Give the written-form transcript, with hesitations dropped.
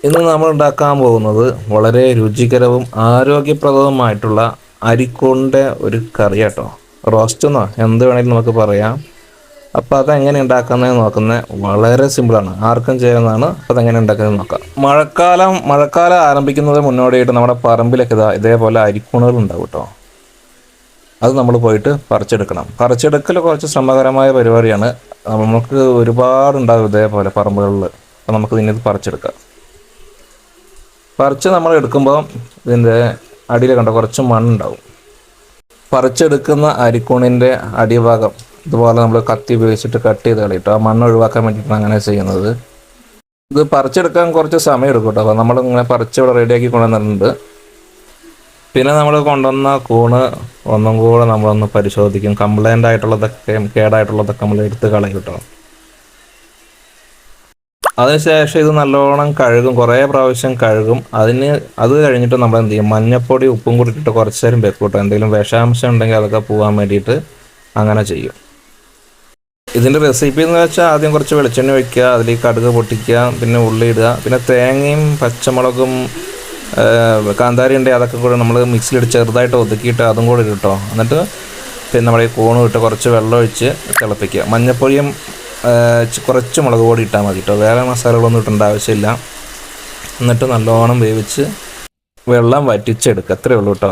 ഇന്ന് നമ്മൾ ഉണ്ടാക്കാൻ പോകുന്നത് വളരെ രുചികരവും ആരോഗ്യപ്രദവുമായിട്ടുള്ള അരിക്കൂണിൻ്റെ ഒരു കറി കേട്ടോ. റോസ്റ്റ് എന്നോ എന്ത് വേണമെങ്കിലും നമുക്ക് പറയാം. അപ്പോൾ അതെങ്ങനെ ഉണ്ടാക്കുന്നതെന്ന് നോക്കുന്നത് വളരെ സിമ്പിളാണ്, ആർക്കും ചെയ്യുന്നതാണ്. അപ്പോൾ അതെങ്ങനെ ഉണ്ടാക്കുന്നത് നോക്കാം. മഴക്കാലം ആരംഭിക്കുന്നതിന് മുന്നോടിയായിട്ട് നമ്മുടെ പറമ്പിലൊക്കെ ഇതേപോലെ അരിക്കൂണുകൾ ഉണ്ടാവും കേട്ടോ. അത് നമ്മൾ പോയിട്ട് പറിച്ചെടുക്കൽ കുറച്ച് ശ്രമകരമായ പരിപാടിയാണ്. നമുക്ക് ഒരുപാടുണ്ടാകും ഇതേപോലെ പറമ്പുകളിൽ. അപ്പോൾ നമുക്ക് ഇതിനകത്ത് പറിച്ച് നമ്മൾ എടുക്കുമ്പോൾ ഇതിൻ്റെ അടിയിൽ കണ്ട കുറച്ച് മണ്ണുണ്ടാവും. പറിച്ചെടുക്കുന്ന അരിക്കൂണിൻ്റെ അടിഭാഗം ഇതുപോലെ നമ്മൾ കത്തി ഉപയോഗിച്ചിട്ട് കട്ട് ചെയ്ത് കളയിട്ടു. ആ മണ്ണ് ഒഴിവാക്കാൻ വേണ്ടിയിട്ടാണ് അങ്ങനെ ചെയ്യുന്നത്. ഇത് പറിച്ചെടുക്കാൻ കുറച്ച് സമയം എടുക്കും കേട്ടോ. അപ്പോൾ നമ്മളിങ്ങനെ പറിച്ച് ഇവിടെ റെഡിയാക്കി കൊണ്ടുവന്നിട്ടുണ്ട്. പിന്നെ നമ്മൾ കൊണ്ടുവന്ന കൂണ് ഒന്നും കൂടെ നമ്മളൊന്ന് പരിശോധിക്കും. കംപ്ലൈൻ്റ് ആയിട്ടുള്ളതൊക്കെ കേടായിട്ടുള്ളതൊക്കെ നമ്മൾ എടുത്ത് കളയും കേട്ടോ. അതിനുശേഷം ഇത് നല്ലോണം കഴുകും, കുറേ പ്രാവശ്യം കഴുകും. അത് കഴിഞ്ഞിട്ട് നമ്മൾ എന്ത് ചെയ്യും, മഞ്ഞപ്പൊടി ഉപ്പും കൂടി ഇട്ടിട്ട് കുറച്ച് നേരം വെക്കും കേട്ടോ. എന്തെങ്കിലും വിഷാംശം ഉണ്ടെങ്കിൽ അതൊക്കെ പോകാൻ വേണ്ടിയിട്ട് അങ്ങനെ ചെയ്യും. ഇതിൻ്റെ റെസിപ്പി എന്ന് വെച്ചാൽ ആദ്യം കുറച്ച് വെളിച്ചെണ്ണ വയ്ക്കുക, അതിലേക്ക് കടുക് പൊട്ടിക്കുക, പിന്നെ ഉള്ളി ഇടുക, പിന്നെ തേങ്ങയും പച്ചമുളകും കാന്താരി ഉണ്ടെങ്കിൽ അതൊക്കെ കൂടെ നമ്മൾ മിക്സിയിലിട്ട് ചെറുതായിട്ട് ഒതുക്കിയിട്ട് അതും കൂടെ ഇടും കേട്ടോ. എന്നിട്ട് പിന്നെ നമ്മുടെ ഈ കൂണ് ഇട്ട് കുറച്ച് വെള്ളം ഒഴിച്ച് തിളപ്പിക്കുക. മഞ്ഞപ്പൊടിയും കുറച്ച് മുളക് പൊടി ഇട്ടാൽ മതി കേട്ടോ, വേറെ മസാലകളൊന്നും ഇട്ടേണ്ട ആവശ്യമില്ല. എന്നിട്ട് നല്ലോണം വേവിച്ച് വെള്ളം വറ്റിച്ചെടുക്കുക, അത്രയേ ഉള്ളൂ കേട്ടോ.